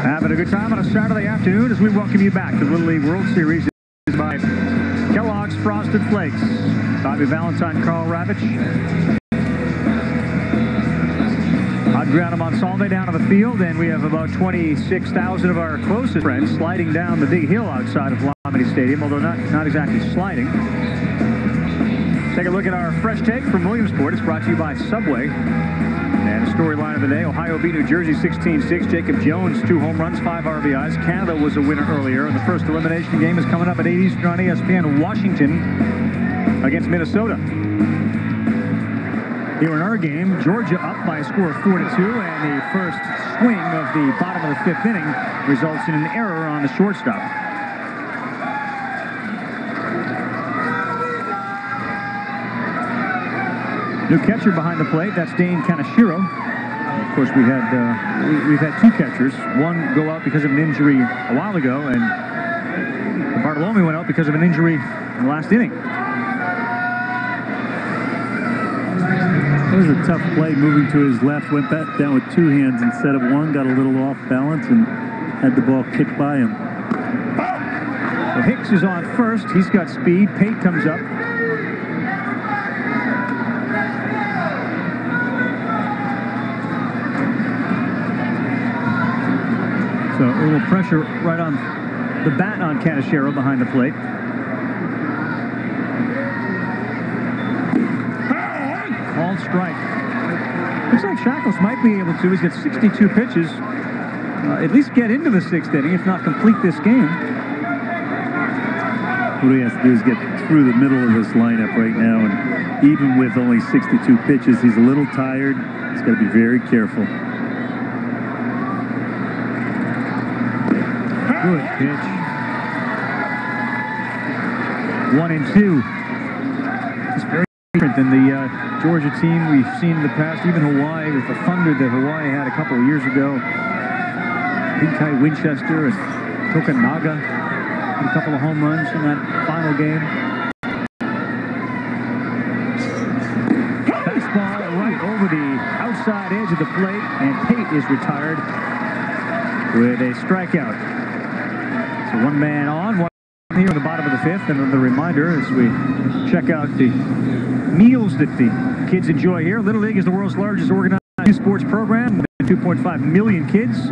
Having a good time on a Saturday afternoon as we welcome you back to the Little League World Series by Kellogg's Frosted Flakes. Bobby Valentine, Carl Ravitch. Adriano Monsalve down on the field, and we have about 26,000 of our closest friends sliding down the big hill outside of Lamity Stadium, although not exactly sliding. Take a look at our fresh take from Williamsport. It's brought to you by Subway. And the storyline of the day, Ohio beat New Jersey 16-6. Jacob Jones, 2 home runs, 5 RBIs. Canada was a winner earlier. And the first elimination game is coming up at 8 Eastern on ESPN. Washington against Minnesota. Here in our game, Georgia up by a score of 4-2. And the first swing of the bottom of the 5th inning results in an error on the shortstop. New catcher behind the plate, that's Dane Kaneshiro. Of course, we've had 2 catchers. One go out because of an injury a while ago, and Bartolome went out because of an injury in the last inning. It was a tough play, moving to his left, went back down with 2 hands instead of 1, got a little off balance, and had the ball kicked by him. So Hicks is on first. He's got speed. Pate comes up. So a little pressure right on the bat on Kaneshiro behind the plate. Called strike. Looks like Shackles might be able to. He's got 62 pitches. At least get into the 6th inning, if not complete this game. What he has to do is get through the middle of this lineup right now, and even with only 62 pitches, he's a little tired. He's got to be very careful. Good pitch. 1-2. It's very different than the Georgia team we've seen in the past, even Hawaii, with the thunder that Hawaii had a couple of years ago. Pinkai Winchester and Tokunaga had a couple of home runs in that final game. Fastball right over the outside edge of the plate, and Pate is retired with a strikeout. So 1 man on, 1 here at the bottom of the 5th, and the reminder as we check out the meals that the kids enjoy here. Little League is the world's largest organized youth sports program. 2.5 million kids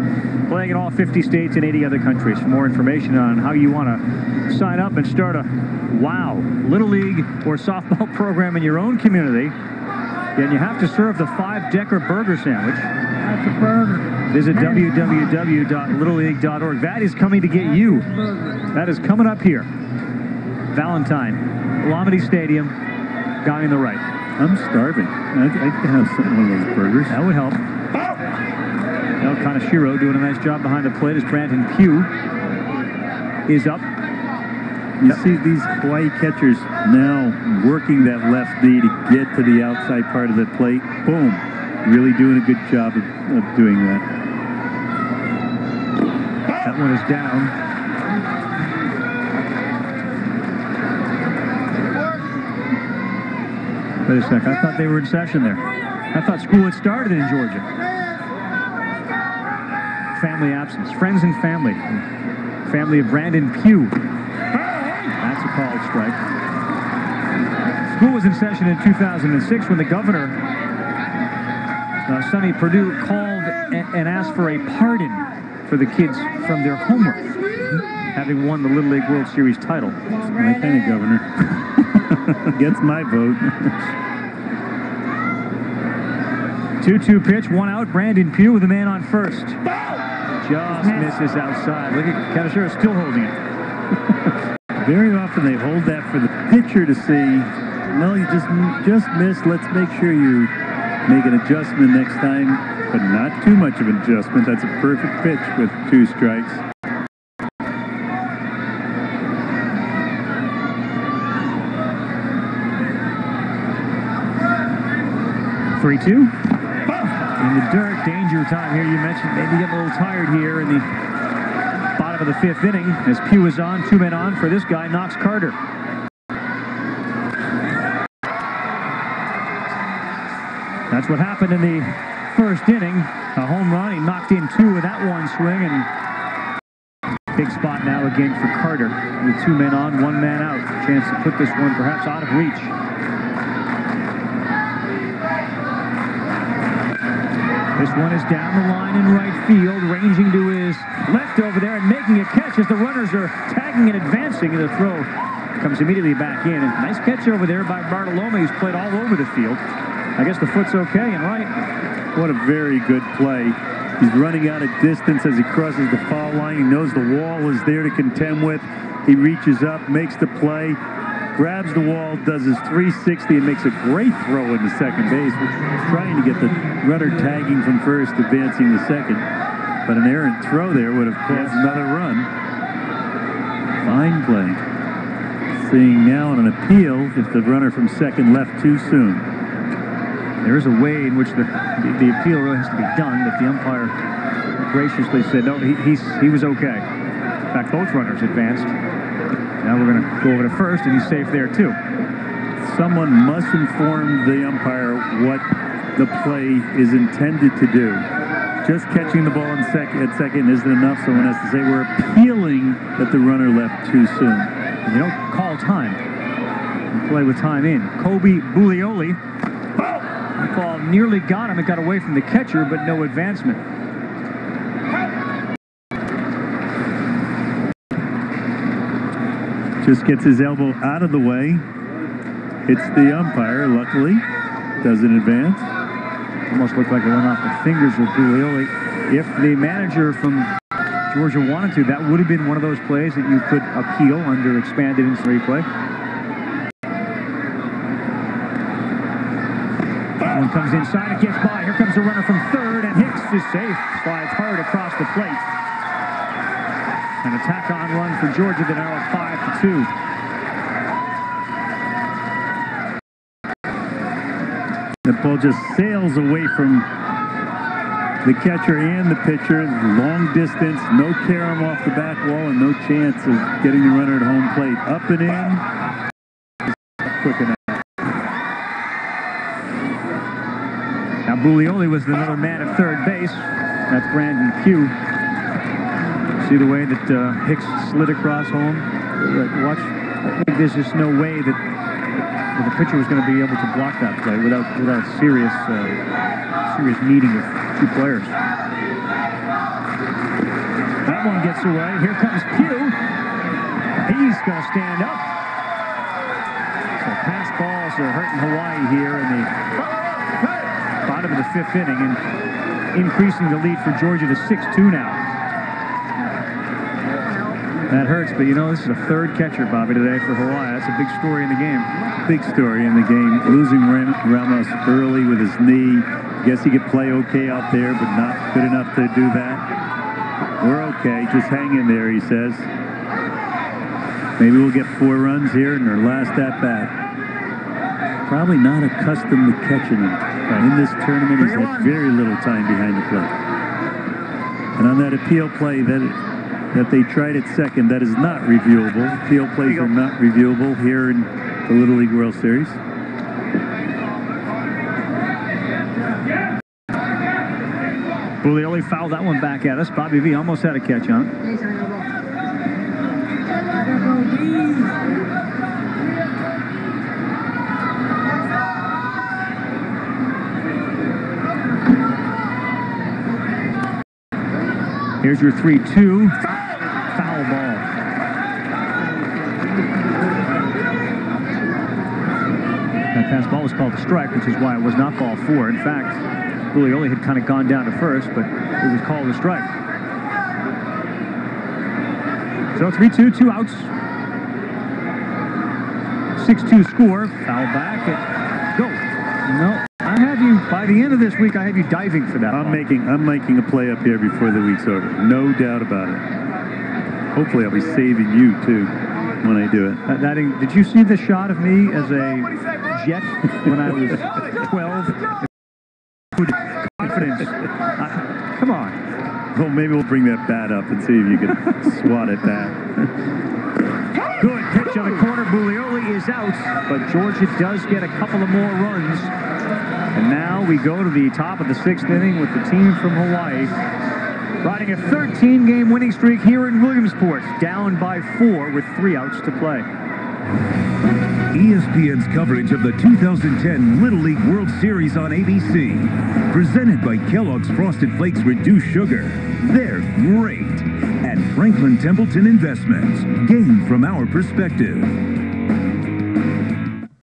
playing in all 50 states and 80 other countries. For more information on how you want to sign up and start a Little League or softball program in your own community, then you have to serve the 5 Decker burger sandwich. That's a burger. Visit www.littleleague.org. That is coming to get you. That is coming up here. Valentine, Lamity Stadium, guy in the right. I'm starving. I could have one of those burgers. That would help. Now Kaneshiro doing a nice job behind the plate as Brandon Pugh is up. You see these Hawaii catchers now working that left knee to get to the outside part of the plate. Boom. Really doing a good job of doing that. That one is down. Wait a sec. I thought they were in session there. I thought school had started in Georgia. Family absence. Friends and family. Family of Brandon Pugh. That's a called strike. School was in session in 2006 when the governor, Sonny Perdue, called and asked for a pardon for the kids from their homework, having won the Little League World Series title. My kind of governor. Gets my vote. 2-2 pitch, 1 out. Brandon Pugh with a man on first. Just misses outside. Look at Kaneshiro still holding it. Very often they hold that for the pitcher to see. No, you just missed. Let's make sure you make an adjustment next time, but not too much of an adjustment. That's a perfect pitch with 2 strikes. Three-two. In the dirt, danger time here. You mentioned maybe getting a little tired here in the bottom of the 5th inning as Pugh is on, 2 men on for this guy, Knox Carter. That's what happened in the first inning. A home run. He knocked in 2 with that one swing, and big spot now again for Carter. With 2 men on, 1 man out. Chance to put this one perhaps out of reach. This one is down the line in right field, ranging to his left over there and making a catch as the runners are tagging and advancing. And the throw comes immediately back in. And nice catch over there by Bartolome. He's played all over the field. I guess the foot's okay and right. What a very good play. He's running out of distance as he crosses the foul line. He knows the wall is there to contend with. He reaches up, makes the play, grabs the wall, does his 360, and makes a great throw into second base. Trying to get the runner tagging from first, advancing to second. But an errant throw there would have caused another run. Fine play. Seeing now on an appeal if the runner from second left too soon. There is a way in which the appeal really has to be done, but the umpire graciously said, no, he was okay. In fact, both runners advanced. Now we're going to go over to first, and he's safe there, too. Someone must inform the umpire what the play is intended to do. Just catching the ball at second isn't enough. Someone has to say, we're appealing that the runner left too soon. And you don't call time. You play with time in. Kobe Buglioli. The ball nearly got him. It got away from the catcher, but no advancement. Just gets his elbow out of the way. Hits the umpire, luckily. Doesn't advance. Almost looked like it went off the fingers of Buglioli. If the manager from Georgia wanted to, that would have been one of those plays that you could appeal under expanded instant replay. One comes inside, it gets by. Here comes the runner from third, and Hicks is safe. Slides hard across the plate. An attack-on run for Georgia. They're now up 5-2. The ball just sails away from the catcher and the pitcher. Long distance, no carom off the back wall, and no chance of getting the runner at home plate. Up and in. Quick enough. Now Buglioli was another man at third base. That's Brandon Pugh. See the way that Hicks slid across home? Watch. I think there's just no way that the pitcher was going to be able to block that play without serious meeting of 2 players. That one gets away. Here comes Pugh. He's going to stand up. So pass balls are hurting Hawaii here in the bottom of the 5th inning, and increasing the lead for Georgia to 6-2 now. That hurts, but you know, this is a 3rd catcher, Bobby, today for Hawaii. That's a big story in the game. Big story in the game. Losing Ramos early with his knee. Guess he could play okay out there, but not good enough to do that. We're okay. Just hang in there, he says. Maybe we'll get 4 runs here in our last at-bat. Probably not accustomed to catching him. In this tournament, he's had very little time behind the plate. And on that appeal play that they tried at second, that is not reviewable. Appeal plays are not reviewable here in the Little League World Series. Buglioli fouled that one back at us. Bobby V almost had a catch on it. Here's your 3-2. Foul ball. That pass ball was called a strike, which is why it was not ball 4. In fact, Buglioli had kind of gone down to first, but it was called a strike. So 3-2, 2 outs. 6-2 score. Foul back. Go. No. I have you, by the end of this week, I have you diving for that. I'm making a play up here before the week's over. No doubt about it. Hopefully I'll be saving you, too, when I do it. Did you see the shot of me as a Jet when I was 12? Confidence. Come on. Well, maybe we'll bring that bat up and see if you can swat it back. Good pitch on the corner. Buglioli is out, but Georgia does get a couple of more runs And now we go to the top of the 6th inning with the team from Hawaii riding a 13-game winning streak here in Williamsport, down by 4 with 3 outs to play. ESPN's coverage of the 2010 Little League World Series on ABC. Presented by Kellogg's Frosted Flakes Reduced Sugar. They're great. And Franklin Templeton Investments. Gain from our perspective.